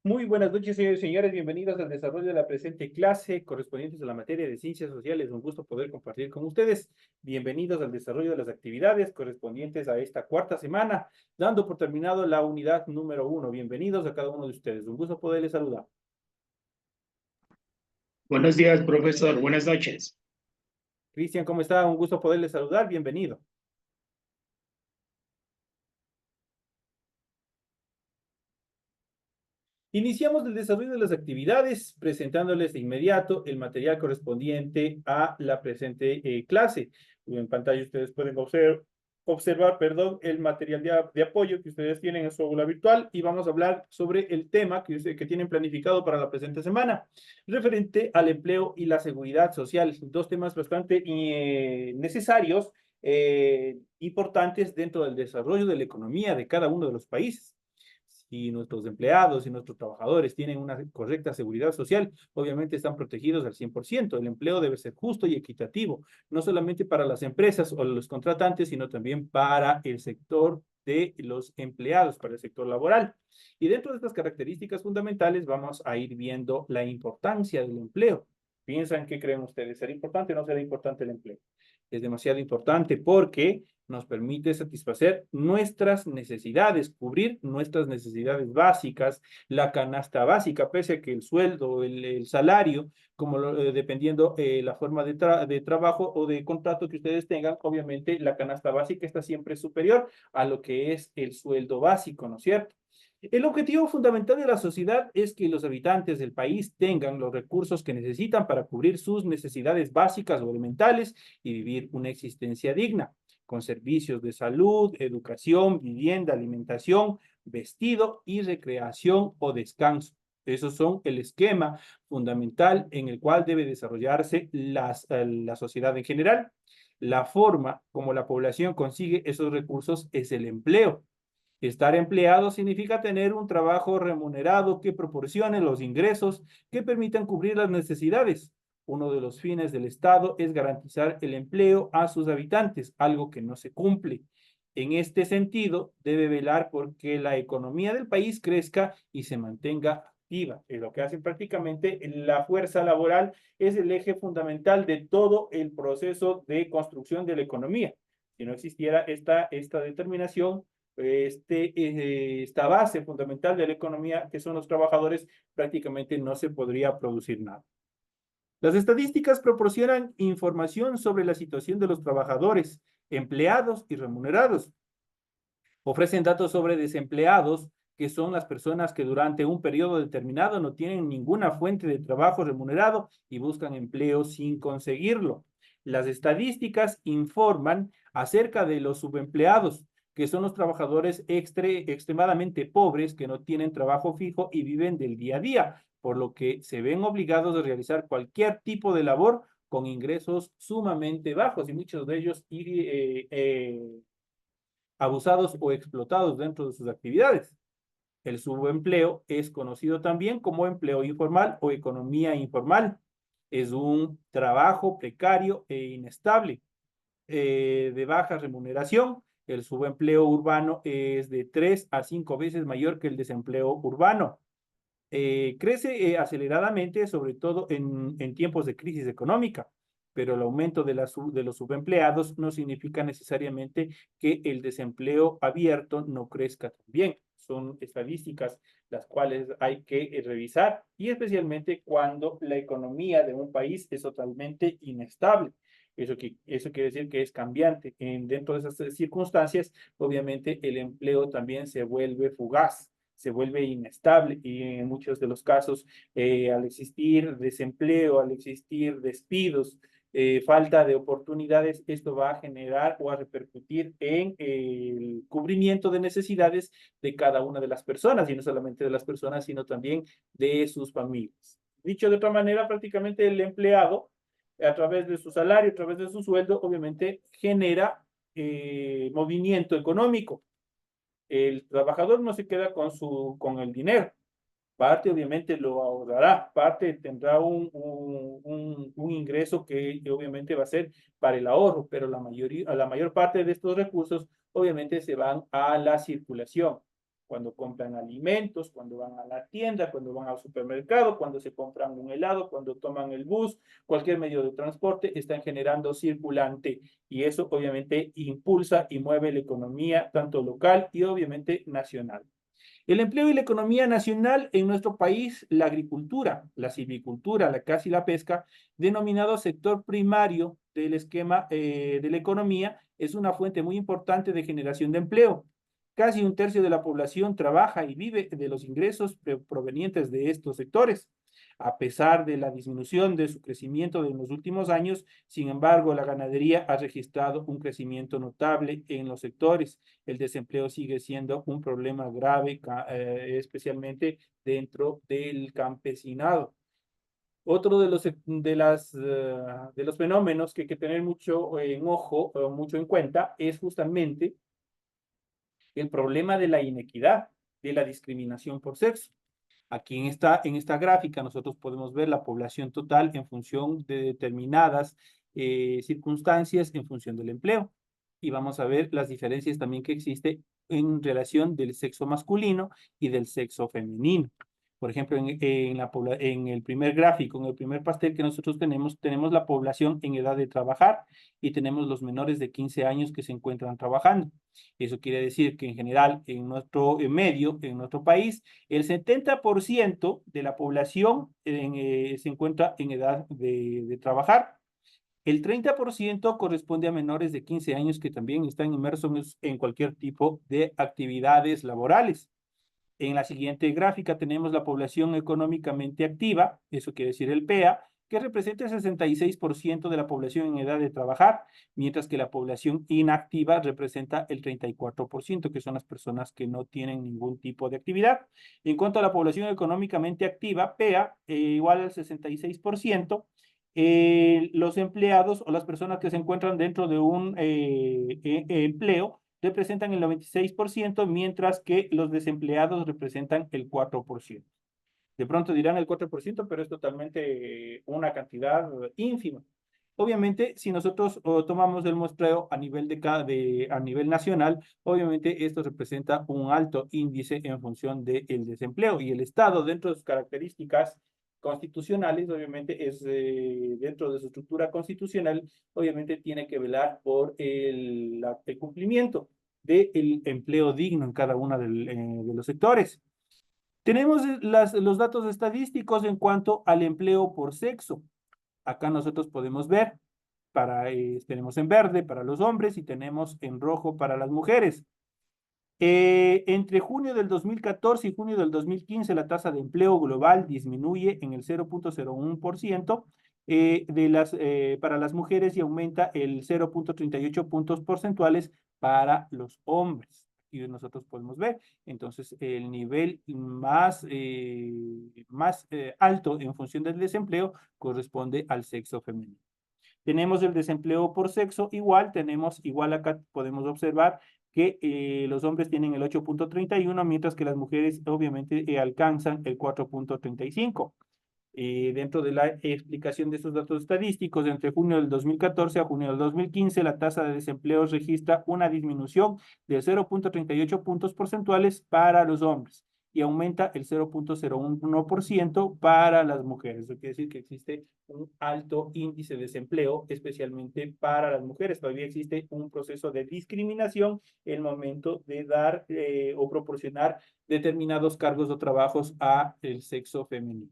Muy buenas noches, señores y señores. Bienvenidos al desarrollo de la presente clase correspondientes a la materia de ciencias sociales. Un gusto poder compartir con ustedes. Bienvenidos al desarrollo de las actividades correspondientes a esta cuarta semana, dando por terminado la unidad número 1. Bienvenidos a cada uno de ustedes. Un gusto poderles saludar. Buenos días, profesor. Buenas noches. Cristian, ¿cómo está? Un gusto poderles saludar. Bienvenido. Iniciamos el desarrollo de las actividades presentándoles de inmediato el material correspondiente a la presente clase. En pantalla ustedes pueden observar, el material de apoyo que ustedes tienen en su aula virtual y vamos a hablar sobre el tema que tienen planificado para la presente semana, referente al empleo y la seguridad social. Dos temas bastante necesarios, importantes dentro del desarrollo de la economía de cada uno de los países. Si nuestros empleados y nuestros trabajadores tienen una correcta seguridad social, obviamente están protegidos al 100%. El empleo debe ser justo y equitativo, no solamente para las empresas o los contratantes, sino también para el sector de los empleados, para el sector laboral. Y dentro de estas características fundamentales vamos a ir viendo la importancia del empleo. ¿Piensan qué creen ustedes? ¿Será importante o no será importante el empleo? Es demasiado importante porque nos permite satisfacer nuestras necesidades, cubrir nuestras necesidades básicas, la canasta básica, pese a que el sueldo, el salario, dependiendo la forma de trabajo o de contrato que ustedes tengan, obviamente la canasta básica está siempre superior a lo que es el sueldo básico, ¿no es cierto? El objetivo fundamental de la sociedad es que los habitantes del país tengan los recursos que necesitan para cubrir sus necesidades básicas o elementales y vivir una existencia digna, con servicios de salud, educación, vivienda, alimentación, vestido y recreación o descanso. Esos son el esquema fundamental en el cual debe desarrollarse la sociedad en general. La forma como la población consigue esos recursos es el empleo. Estar empleado significa tener un trabajo remunerado que proporcione los ingresos que permitan cubrir las necesidades. Uno de los fines del Estado es garantizar el empleo a sus habitantes, algo que no se cumple. En este sentido, debe velar por que la economía del país crezca y se mantenga activa. Es lo que hace prácticamente la fuerza laboral, es el eje fundamental de todo el proceso de construcción de la economía. Si no existiera esta determinación, esta base fundamental de la economía, que son los trabajadores, prácticamente no se podría producir nada. Las estadísticas proporcionan información sobre la situación de los trabajadores, empleados y remunerados. Ofrecen datos sobre desempleados, que son las personas que durante un periodo determinado no tienen ninguna fuente de trabajo remunerado y buscan empleo sin conseguirlo. Las estadísticas informan acerca de los subempleados, que son los trabajadores extremadamente pobres que no tienen trabajo fijo y viven del día a día, por lo que se ven obligados a realizar cualquier tipo de labor con ingresos sumamente bajos y muchos de ellos abusados o explotados dentro de sus actividades. El subempleo es conocido también como empleo informal o economía informal. Es un trabajo precario e inestable, de baja remuneración. El subempleo urbano es de 3 a 5 veces mayor que el desempleo urbano. Crece aceleradamente, sobre todo en tiempos de crisis económica, pero el aumento de los subempleados no significa necesariamente que el desempleo abierto no crezca también. Son estadísticas las cuales hay que revisar y especialmente cuando la economía de un país es totalmente inestable. Eso quiere decir que es cambiante. Dentro de esas circunstancias, obviamente el empleo también se vuelve fugaz, se vuelve inestable y en muchos de los casos, al existir desempleo, al existir despidos, falta de oportunidades, esto va a generar o a repercutir en el cubrimiento de necesidades de cada una de las personas, y no solamente de las personas, sino también de sus familias. Dicho de otra manera, prácticamente el empleado, a través de su salario, a través de su sueldo, obviamente genera movimiento económico. El trabajador no se queda con el dinero. Parte obviamente lo ahorrará, parte tendrá un ingreso que obviamente va a ser para el ahorro, pero la mayor parte de estos recursos obviamente se van a la circulación. Cuando compran alimentos, cuando van a la tienda, cuando van al supermercado, cuando se compran un helado, cuando toman el bus, cualquier medio de transporte, están generando circulante y eso obviamente impulsa y mueve la economía tanto local y obviamente nacional. El empleo y la economía nacional en nuestro país, la agricultura, la silvicultura, la caza y la pesca, denominado sector primario del esquema de la economía, es una fuente muy importante de generación de empleo. Casi un tercio de la población trabaja y vive de los ingresos provenientes de estos sectores. A pesar de la disminución de su crecimiento en los últimos años, sin embargo, la ganadería ha registrado un crecimiento notable en los sectores. El desempleo sigue siendo un problema grave, especialmente dentro del campesinado. Otro de los fenómenos que hay que tener mucho en ojo, mucho en cuenta, es justamente el problema de la inequidad, de la discriminación por sexo. Aquí en esta gráfica nosotros podemos ver la población total en función de determinadas circunstancias en función del empleo. Y vamos a ver las diferencias también que existe en relación del sexo masculino y del sexo femenino. Por ejemplo, en el primer gráfico, en el primer pastel que nosotros tenemos la población en edad de trabajar y tenemos los menores de 15 años que se encuentran trabajando. Eso quiere decir que en general en nuestro medio, en nuestro país, el 70% de la población se encuentra en edad de trabajar. El 30% corresponde a menores de 15 años que también están inmersos en cualquier tipo de actividades laborales. En la siguiente gráfica tenemos la población económicamente activa, eso quiere decir el PEA, que representa el 66% de la población en edad de trabajar, mientras que la población inactiva representa el 34%, que son las personas que no tienen ningún tipo de actividad. En cuanto a la población económicamente activa, PEA, igual al 66%, los empleados o las personas que se encuentran dentro de un empleo representan el 96%, mientras que los desempleados representan el 4%. De pronto dirán el 4%, pero es totalmente una cantidad ínfima. Obviamente, si nosotros tomamos el muestreo a nivel a nivel nacional, obviamente esto representa un alto índice en función del desempleo y el Estado, dentro de sus características constitucionales, obviamente es dentro de su estructura constitucional, obviamente tiene que velar por el cumplimiento del empleo digno en cada uno de los sectores. Tenemos los datos estadísticos en cuanto al empleo por sexo. Acá nosotros podemos ver, tenemos en verde para los hombres y tenemos en rojo para las mujeres. Entre junio del 2014 y junio del 2015, la tasa de empleo global disminuye en el 0,01% para las mujeres y aumenta el 0,38 puntos porcentuales para los hombres. Y nosotros podemos ver, entonces, el nivel más alto en función del desempleo corresponde al sexo femenino. Tenemos el desempleo por sexo, igual acá podemos observar que los hombres tienen el 8,31, mientras que las mujeres obviamente alcanzan el 4,35. Dentro de la explicación de estos datos estadísticos, entre junio del 2014 a junio del 2015, la tasa de desempleo registra una disminución de 0,38 puntos porcentuales para los hombres y aumenta el 0,01% para las mujeres. Eso quiere decir que existe un alto índice de desempleo, especialmente para las mujeres. Todavía existe un proceso de discriminación en el momento de dar o proporcionar determinados cargos o trabajos a el sexo femenino.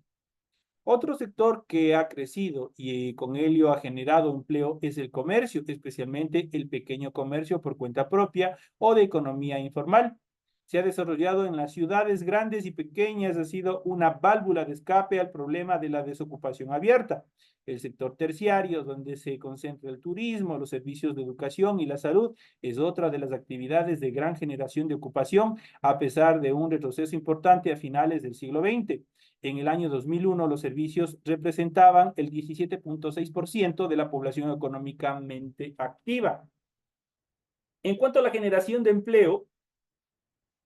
Otro sector que ha crecido y con ello ha generado empleo es el comercio, especialmente el pequeño comercio por cuenta propia o de economía informal. Se ha desarrollado en las ciudades grandes y pequeñas, ha sido una válvula de escape al problema de la desocupación abierta. El sector terciario, donde se concentra el turismo, los servicios de educación y la salud, es otra de las actividades de gran generación de ocupación, a pesar de un retroceso importante a finales del siglo XX. En el año 2001, los servicios representaban el 17,6% de la población económicamente activa. En cuanto a la generación de empleo,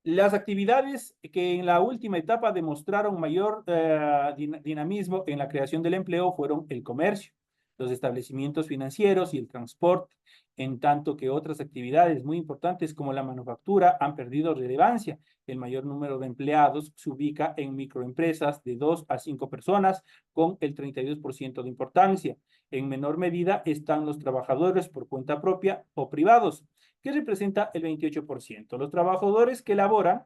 Las actividades que en la última etapa demostraron mayor dinamismo en la creación del empleo fueron el comercio, los establecimientos financieros y el transporte, en tanto que otras actividades muy importantes como la manufactura han perdido relevancia. El mayor número de empleados se ubica en microempresas de 2 a 5 personas con el 32% de importancia. En menor medida están los trabajadores por cuenta propia o privados, que representa el 28%. Los trabajadores que laboran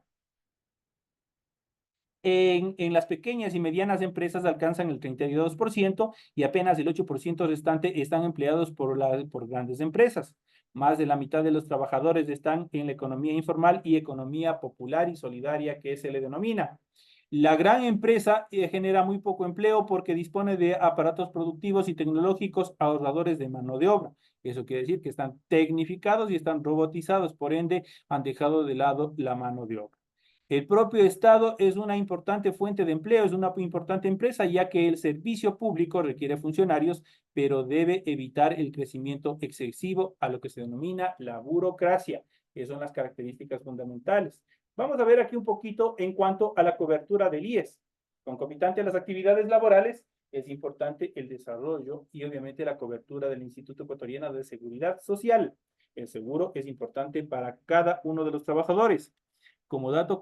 en las pequeñas y medianas empresas alcanzan el 32% y apenas el 8% restante están empleados por grandes empresas. Más de la mitad de los trabajadores están en la economía informal y economía popular y solidaria, que se le denomina. La gran empresa genera muy poco empleo porque dispone de aparatos productivos y tecnológicos ahorradores de mano de obra. Eso quiere decir que están tecnificados y están robotizados, por ende han dejado de lado la mano de obra. El propio Estado es una importante fuente de empleo, es una importante empresa, ya que el servicio público requiere funcionarios, pero debe evitar el crecimiento excesivo a lo que se denomina la burocracia, que son las características fundamentales. Vamos a ver aquí un poquito en cuanto a la cobertura del IES. Concomitante a las actividades laborales, es importante el desarrollo y obviamente la cobertura del Instituto Ecuatoriano de Seguridad Social. El seguro es importante para cada uno de los trabajadores. Como dato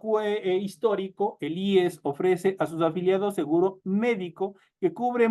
histórico, el IES ofrece a sus afiliados seguro médico que cubre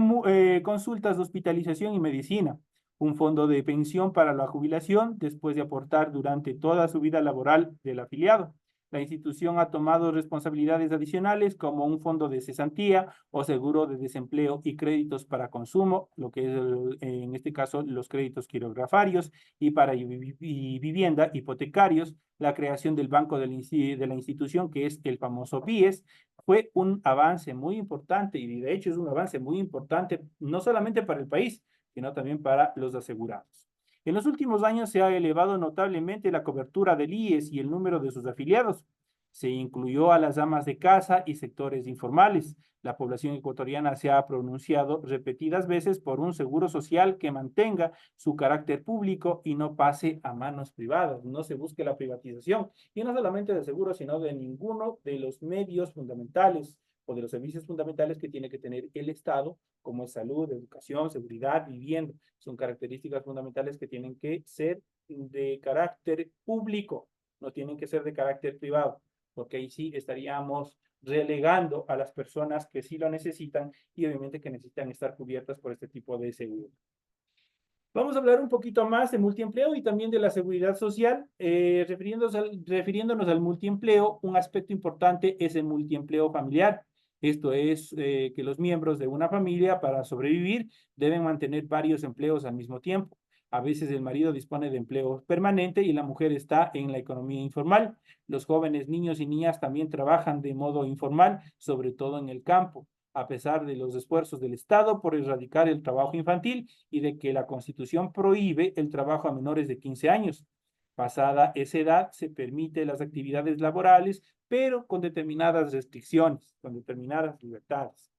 consultas de hospitalización y medicina, un fondo de pensión para la jubilación después de aportar durante toda su vida laboral del afiliado. La institución ha tomado responsabilidades adicionales como un fondo de cesantía o seguro de desempleo y créditos para consumo, lo que es en este caso los créditos quirografarios y para vivienda hipotecarios. La creación del banco de la institución, que es el famoso BIES, fue un avance muy importante y de hecho es un avance muy importante no solamente para el país, sino también para los asegurados. En los últimos años se ha elevado notablemente la cobertura del IES y el número de sus afiliados. Se incluyó a las amas de casa y sectores informales. La población ecuatoriana se ha pronunciado repetidas veces por un seguro social que mantenga su carácter público y no pase a manos privadas, no se busque la privatización, y no solamente de seguros, sino de ninguno de los medios fundamentales o de los servicios fundamentales que tiene que tener el Estado, como es salud, educación, seguridad, vivienda. Son características fundamentales que tienen que ser de carácter público, no tienen que ser de carácter privado, porque ahí sí estaríamos relegando a las personas que sí lo necesitan y obviamente que necesitan estar cubiertas por este tipo de seguro. Vamos a hablar un poquito más de multiempleo y también de la seguridad social. Refiriéndonos al multiempleo, un aspecto importante es el multiempleo familiar. Esto es que los miembros de una familia para sobrevivir deben mantener varios empleos al mismo tiempo. A veces el marido dispone de empleo permanente y la mujer está en la economía informal. Los jóvenes, niños y niñas también trabajan de modo informal, sobre todo en el campo, a pesar de los esfuerzos del Estado por erradicar el trabajo infantil y de que la Constitución prohíbe el trabajo a menores de 15 años. Pasada esa edad, se permite las actividades laborales, pero con determinadas restricciones, con determinadas libertades.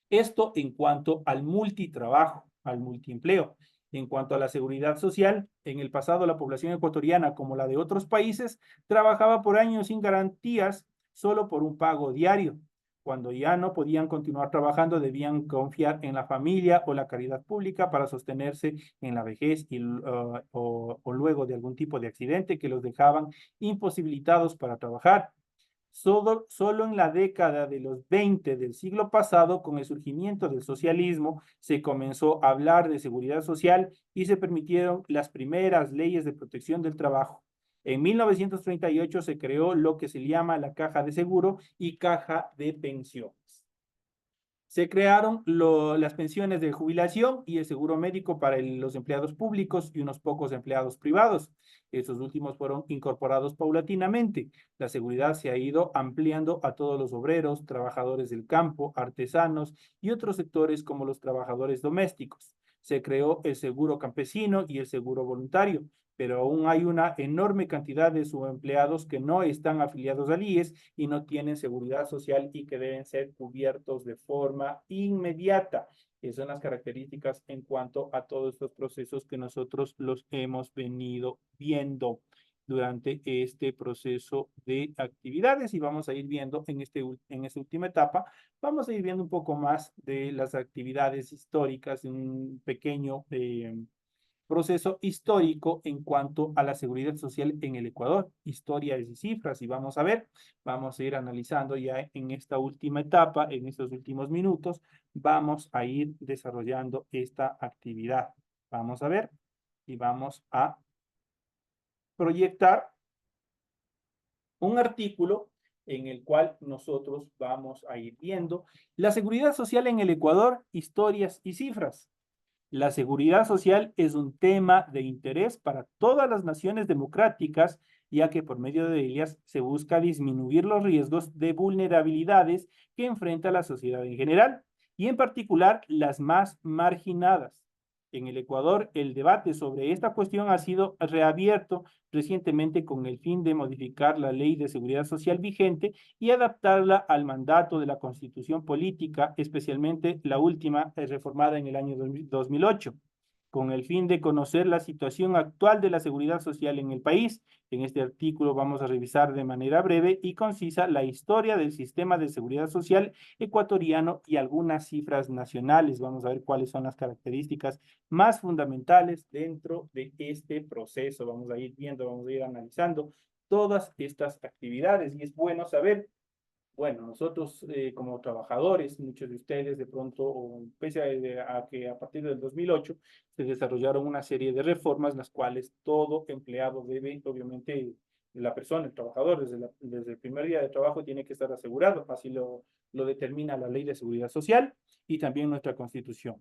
Esto en cuanto al multitrabajo, al multiempleo. En cuanto a la seguridad social, en el pasado la población ecuatoriana, como la de otros países, trabajaba por años sin garantías, solo por un pago diario. Cuando ya no podían continuar trabajando, debían confiar en la familia o la caridad pública para sostenerse en la vejez o luego de algún tipo de accidente que los dejaban imposibilitados para trabajar. Solo en la década de los 20 del siglo pasado, con el surgimiento del socialismo, se comenzó a hablar de seguridad social y se permitieron las primeras leyes de protección del trabajo. En 1938 se creó lo que se llama la caja de seguro y caja de pensiones. Se crearon las pensiones de jubilación y el seguro médico para los empleados públicos y unos pocos empleados privados. Estos últimos fueron incorporados paulatinamente. La seguridad se ha ido ampliando a todos los obreros, trabajadores del campo, artesanos y otros sectores como los trabajadores domésticos. Se creó el seguro campesino y el seguro voluntario, pero aún hay una enorme cantidad de subempleados que no están afiliados al IES y no tienen seguridad social y que deben ser cubiertos de forma inmediata. Esas son las características en cuanto a todos estos procesos que nosotros los hemos venido viendo. durante este proceso de actividades y vamos a ir viendo en esta última etapa, vamos a ir viendo un poco más de las actividades históricas, un pequeño proceso histórico en cuanto a la seguridad social en el Ecuador, historias y cifras, y vamos a ir analizando ya en esta última etapa, en estos últimos minutos, vamos a ir desarrollando esta actividad. Vamos a ver y vamos a proyectar un artículo en el cual nosotros vamos a ir viendo la seguridad social en el Ecuador, historias y cifras. La seguridad social es un tema de interés para todas las naciones democráticas, ya que por medio de ellas se busca disminuir los riesgos de vulnerabilidades que enfrenta la sociedad en general, y en particular las más marginadas. En el Ecuador, el debate sobre esta cuestión ha sido reabierto recientemente con el fin de modificar la ley de seguridad social vigente y adaptarla al mandato de la Constitución política, especialmente la última, reformada en el año 2008, con el fin de conocer la situación actual de la seguridad social en el país. En este artículo vamos a revisar de manera breve y concisa la historia del sistema de seguridad social ecuatoriano y algunas cifras nacionales. Vamos a ver cuáles son las características más fundamentales dentro de este proceso. Vamos a ir viendo, vamos a ir analizando todas estas actividades y es bueno saber, bueno, nosotros como trabajadores, muchos de ustedes de pronto, o pese a que a partir del 2008 se desarrollaron una serie de reformas, las cuales todo empleado debe, obviamente, la persona, el trabajador, desde el primer día de trabajo tiene que estar asegurado, así lo determina la Ley de Seguridad Social y también nuestra Constitución.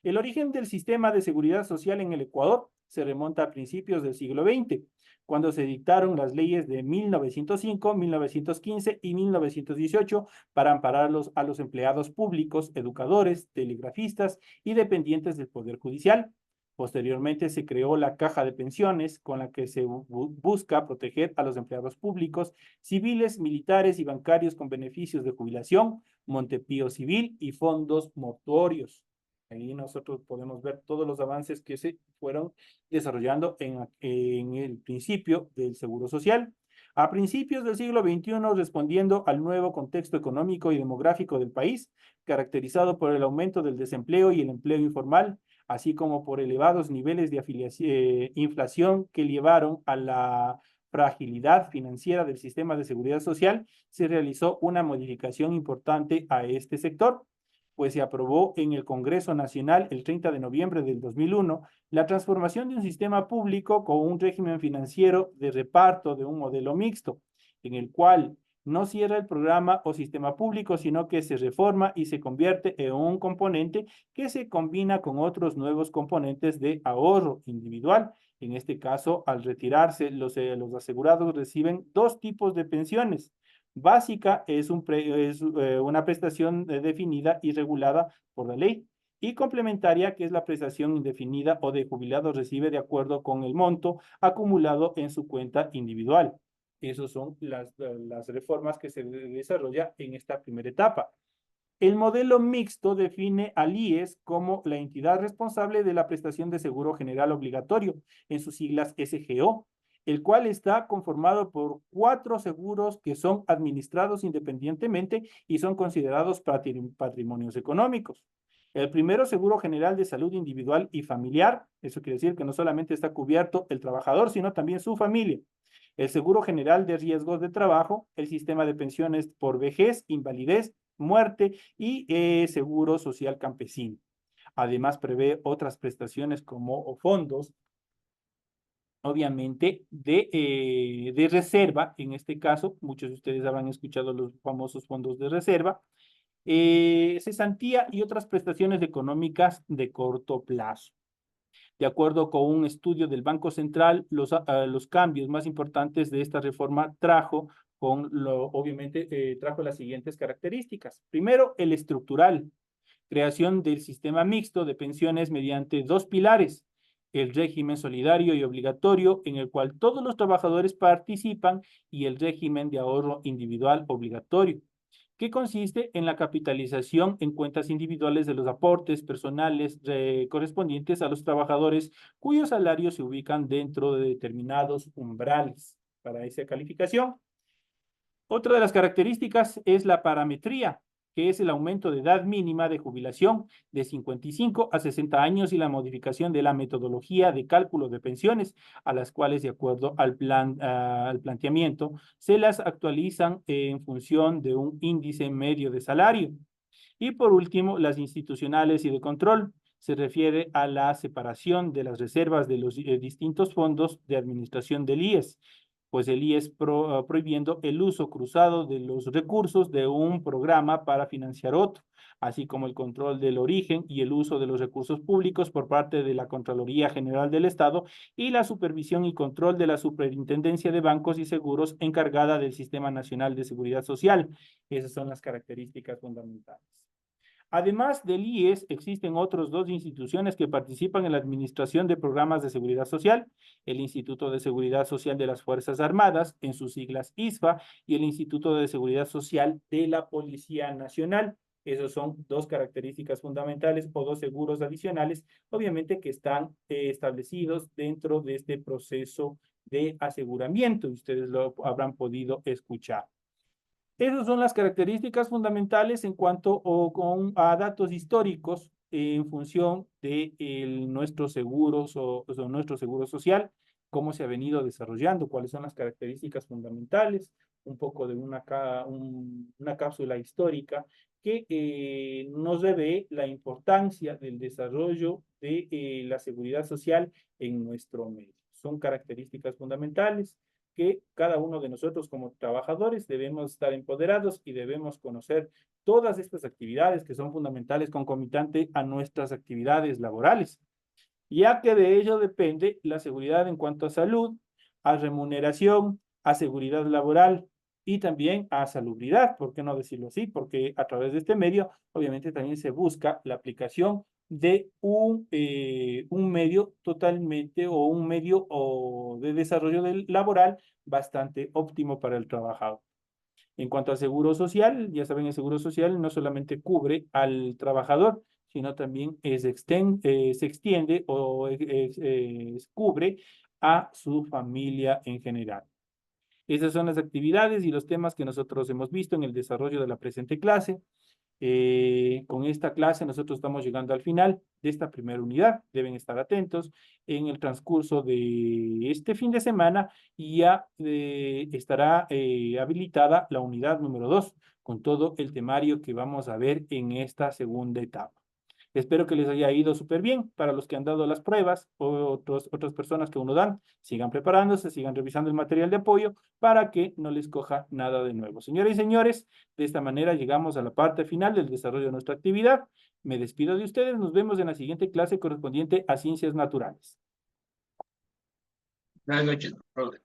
El origen del sistema de seguridad social en el Ecuador se remonta a principios del siglo XX, cuando se dictaron las leyes de 1905, 1915 y 1918 para amparar a los empleados públicos, educadores, telegrafistas y dependientes del Poder Judicial. Posteriormente se creó la Caja de Pensiones, con la que se busca proteger a los empleados públicos, civiles, militares y bancarios con beneficios de jubilación, Montepío Civil y fondos mortuorios. Ahí nosotros podemos ver todos los avances que se fueron desarrollando en el principio del Seguro Social. A principios del siglo XXI, respondiendo al nuevo contexto económico y demográfico del país, caracterizado por el aumento del desempleo y el empleo informal, así como por elevados niveles de inflación que llevaron a la fragilidad financiera del sistema de seguridad social, se realizó una modificación importante a este sector, pues se aprobó en el Congreso Nacional el 30 de noviembre del 2001 la transformación de un sistema público con un régimen financiero de reparto de un modelo mixto, en el cual no cierra el programa o sistema público, sino que se reforma y se convierte en un componente que se combina con otros nuevos componentes de ahorro individual. En este caso, al retirarse, los asegurados reciben dos tipos de pensiones. Básica es una prestación definida y regulada por la ley, y complementaria, que es la prestación indefinida o de jubilado recibe de acuerdo con el monto acumulado en su cuenta individual. Esas son las reformas que se desarrolla en esta primera etapa. El modelo mixto define al IES como la entidad responsable de la prestación de seguro general obligatorio, en sus siglas SGO, el cual está conformado por 4 seguros que son administrados independientemente y son considerados patrimonios económicos. El primero, seguro general de salud individual y familiar, eso quiere decir que no solamente está cubierto el trabajador, sino también su familia. El seguro general de riesgos de trabajo, el sistema de pensiones por vejez, invalidez, muerte y seguro social campesino. Además, prevé otras prestaciones como fondos, obviamente, de reserva. En este caso, muchos de ustedes habrán escuchado los famosos fondos de reserva, cesantía y otras prestaciones económicas de corto plazo. De acuerdo con un estudio del Banco Central, los cambios más importantes de esta reforma obviamente, trajo las siguientes características. Primero, el estructural, creación del sistema mixto de pensiones mediante 2 pilares: el régimen solidario y obligatorio, en el cual todos los trabajadores participan, y el régimen de ahorro individual obligatorio, que consiste en la capitalización en cuentas individuales de los aportes personales correspondientes a los trabajadores cuyos salarios se ubican dentro de determinados umbrales para esa calificación. Otra de las características es la parametría, que es el aumento de edad mínima de jubilación de 55 a 60 años y la modificación de la metodología de cálculo de pensiones, a las cuales, de acuerdo al planteamiento, se las actualizan en función de un índice medio de salario. Y por último, las institucionales y de control. Se refiere a la separación de las reservas de los distintos fondos de administración del IES, pues el IES prohibiendo el uso cruzado de los recursos de un programa para financiar otro, así como el control del origen y el uso de los recursos públicos por parte de la Contraloría General del Estado y la supervisión y control de la Superintendencia de Bancos y Seguros encargada del Sistema Nacional de Seguridad Social. Esas son las características fundamentales. Además del IES, existen otras dos instituciones que participan en la administración de programas de seguridad social, el Instituto de Seguridad Social de las Fuerzas Armadas, en sus siglas ISFA, y el Instituto de Seguridad Social de la Policía Nacional. Esas son dos características fundamentales o dos seguros adicionales, obviamente que están establecidos dentro de este proceso de aseguramiento, y ustedes lo habrán podido escuchar. Esas son las características fundamentales en cuanto a datos históricos en función de nuestro seguro social, cómo se ha venido desarrollando, cuáles son las características fundamentales, un poco de una cápsula histórica que nos revé la importancia del desarrollo de la seguridad social en nuestro medio. Son características fundamentales que cada uno de nosotros como trabajadores debemos estar empoderados y debemos conocer todas estas actividades que son fundamentales concomitante a nuestras actividades laborales, ya que de ello depende la seguridad en cuanto a salud, a remuneración, a seguridad laboral y también a salubridad, ¿por qué no decirlo así? Porque a través de este medio, obviamente también se busca la aplicación de un medio totalmente o un medio de desarrollo laboral bastante óptimo para el trabajador. En cuanto al seguro social, ya saben, el seguro social no solamente cubre al trabajador, sino también se extiende o cubre a su familia en general. Esas son las actividades y los temas que nosotros hemos visto en el desarrollo de la presente clase. Con esta clase nosotros estamos llegando al final de esta primera unidad. Deben estar atentos en el transcurso de este fin de semana y ya estará habilitada la unidad número 2 con todo el temario que vamos a ver en esta segunda etapa. Espero que les haya ido súper bien. Para los que han dado las pruebas o otras personas que aún no dan, sigan preparándose, sigan revisando el material de apoyo para que no les coja nada de nuevo. Señoras y señores, de esta manera llegamos a la parte final del desarrollo de nuestra actividad. Me despido de ustedes. Nos vemos en la siguiente clase correspondiente a Ciencias Naturales. Buenas noches, profe.